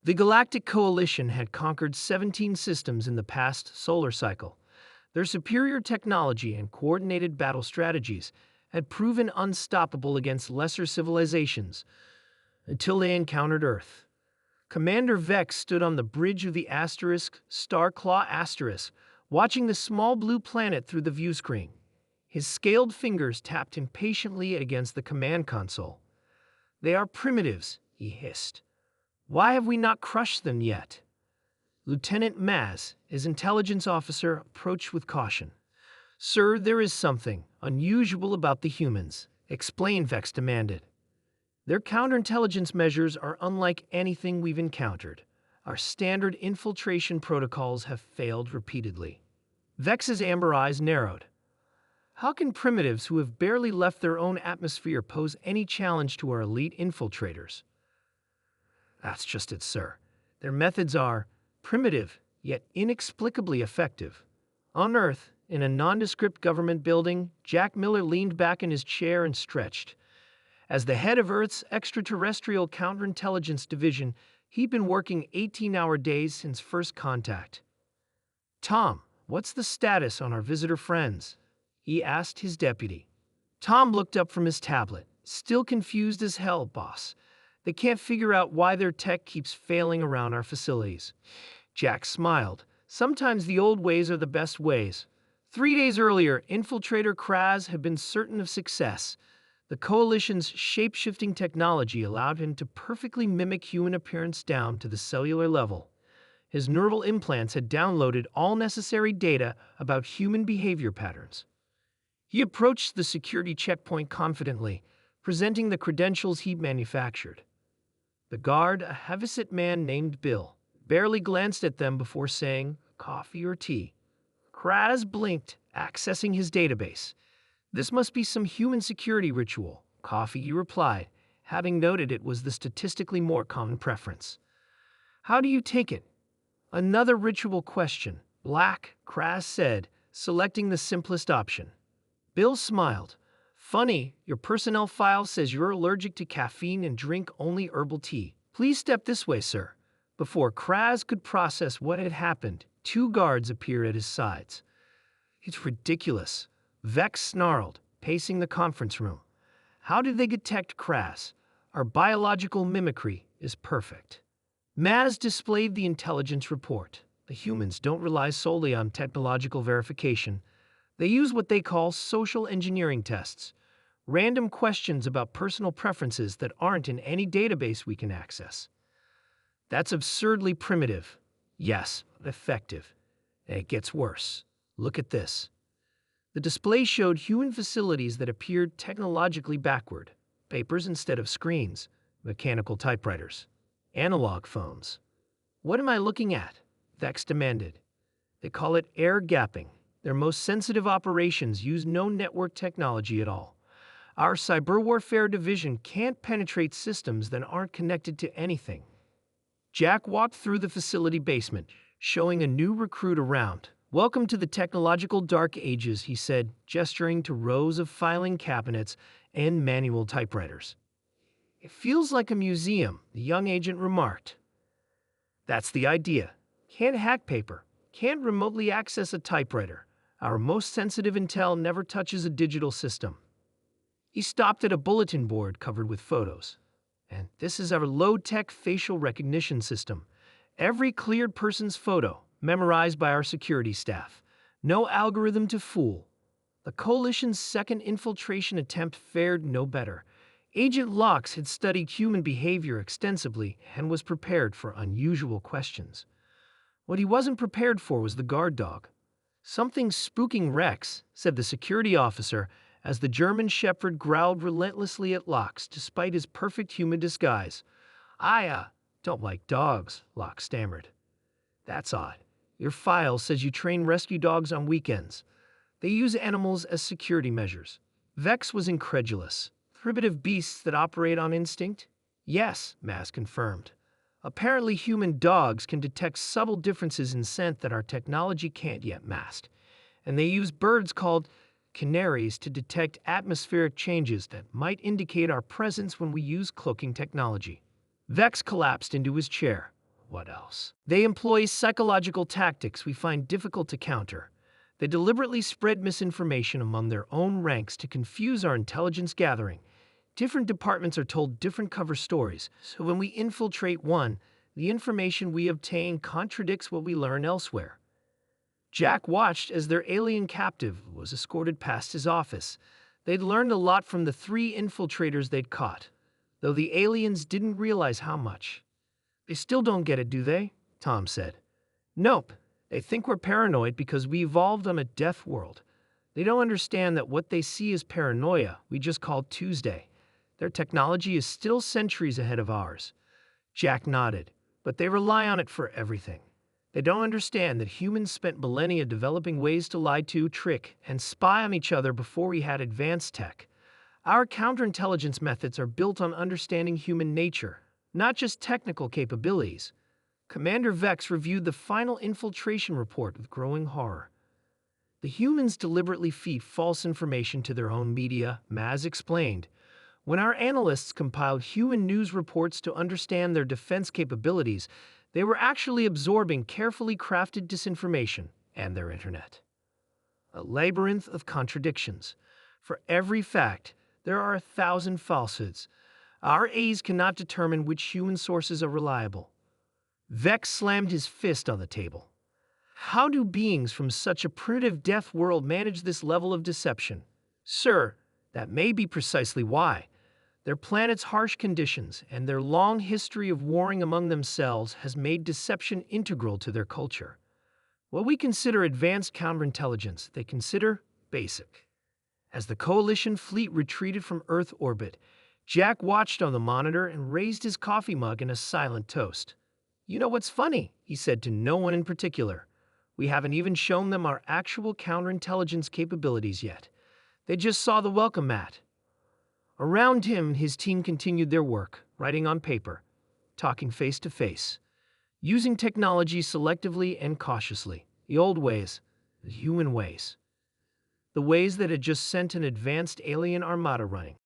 The Galactic Coalition had conquered 17 systems in the past solar cycle. Their superior technology and coordinated battle strategies had proven unstoppable against lesser civilizations until they encountered Earth. Commander Vex stood on the bridge of the Starclaw Asterisk, watching the small blue planet through the view screen. His scaled fingers tapped impatiently against the command console. "They are primitives," he hissed. "Why have we not crushed them yet?" Lieutenant Maz, his intelligence officer, approached with caution. "Sir, there is something unusual about the humans," explain, Vex demanded. "Their counterintelligence measures are unlike anything we've encountered. Our standard infiltration protocols have failed repeatedly." Vex's amber eyes narrowed. "How can primitives who have barely left their own atmosphere pose any challenge to our elite infiltrators?" "That's just it, sir. Their methods are primitive, yet inexplicably effective." On Earth, in a nondescript government building, Jack Miller leaned back in his chair and stretched. As the head of Earth's extraterrestrial counterintelligence division, he'd been working 18-hour days since first contact. "Tom, what's the status on our visitor friends?" he asked his deputy. Tom looked up from his tablet. "Still confused as hell, boss. They can't figure out why their tech keeps failing around our facilities." Jack smiled. "Sometimes the old ways are the best ways." 3 days earlier, infiltrator Kraz had been certain of success. The Coalition's shape-shifting technology allowed him to perfectly mimic human appearance down to the cellular level. His neural implants had downloaded all necessary data about human behavior patterns. He approached the security checkpoint confidently, presenting the credentials he'd manufactured. The guard, a heavyset man named Bill, barely glanced at them before saying, "Coffee or tea?" Kraz blinked, accessing his database. "This must be some human security ritual." "Coffee," he replied, having noted it was the statistically more common preference. "How do you take it?" "Another ritual question." "Black," Kraz said, selecting the simplest option. Bill smiled. "Funny, your personnel file says you're allergic to caffeine and drink only herbal tea. Please step this way, sir." Before Kraz could process what had happened, 2 guards appeared at his sides. "It's ridiculous," Vex snarled, pacing the conference room. "How did they detect Kraz? Our biological mimicry is perfect." Maz displayed the intelligence report. "The humans don't rely solely on technological verification. They use what they call social engineering tests, random questions about personal preferences that aren't in any database we can access." "That's absurdly primitive." "Yes, but effective. And it gets worse. Look at this." The display showed human facilities that appeared technologically backward. Papers instead of screens, mechanical typewriters, analog phones. "What am I looking at?" Vex demanded. "They call it air gapping. Their most sensitive operations use no network technology at all. Our cyber warfare division can't penetrate systems that aren't connected to anything." Jack walked through the facility basement, showing a new recruit around. "Welcome to the technological dark ages," he said, gesturing to rows of filing cabinets and manual typewriters. "It feels like a museum," the young agent remarked. "That's the idea. Can't hack paper, can't remotely access a typewriter. Our most sensitive intel never touches a digital system." He stopped at a bulletin board covered with photos. "And this is our low-tech facial recognition system. Every cleared person's photo, memorized by our security staff. No algorithm to fool." The Coalition's second infiltration attempt fared no better. Agent Locks had studied human behavior extensively and was prepared for unusual questions. What he wasn't prepared for was the guard dog. "Something's spooking Rex," said the security officer, as the German shepherd growled relentlessly at Locks despite his perfect human disguise. "I don't like dogs," Locke stammered. "That's odd. Your file says you train rescue dogs on weekends. They use animals as security measures." Vex was incredulous. "Primitive beasts that operate on instinct?" "Yes," Maz confirmed. "Apparently human dogs can detect subtle differences in scent that our technology can't yet mask. And they use birds called canaries to detect atmospheric changes that might indicate our presence when we use cloaking technology." Vex collapsed into his chair. what else? They employ psychological tactics we find difficult to counter. They deliberately spread misinformation among their own ranks to confuse our intelligence gathering. Different departments are told different cover stories, so when we infiltrate one, the information we obtain contradicts what we learn elsewhere. Jack watched as their alien captive was escorted past his office. They'd learned a lot from the 3 infiltrators they'd caught, though the aliens didn't realize how much. They still don't get it, do they? Tom said. Nope. They think we're paranoid because we evolved on a death world. They don't understand that what they see as paranoia we just call Tuesday. Their technology is still centuries ahead of ours. Jack nodded, but they rely on it for everything. They don't understand that humans spent millennia developing ways to lie to, trick, and spy on each other before we had advanced tech. Our counterintelligence methods are built on understanding human nature, not just technical capabilities. Commander Vex reviewed the final infiltration report with growing horror. The humans deliberately feed false information to their own media, Maz explained. When our analysts compiled human news reports to understand their defense capabilities, they were actually absorbing carefully crafted disinformation and their internet. A labyrinth of contradictions. For every fact, there are 1,000 falsehoods. Our A's cannot determine which human sources are reliable. Vex slammed his fist on the table. How do beings from such a primitive death world manage this level of deception? Sir, that may be precisely why. Their planet's harsh conditions and their long history of warring among themselves has made deception integral to their culture. What we consider advanced counterintelligence, they consider basic. As the Coalition fleet retreated from Earth orbit, Jack watched on the monitor and raised his coffee mug in a silent toast. You know what's funny? He said to no one in particular. We haven't even shown them our actual counterintelligence capabilities yet. They just saw the welcome mat. Around him, his team continued their work, writing on paper, talking face to face, using technology selectively and cautiously, the old ways, the human ways, the ways that had just sent an advanced alien armada running.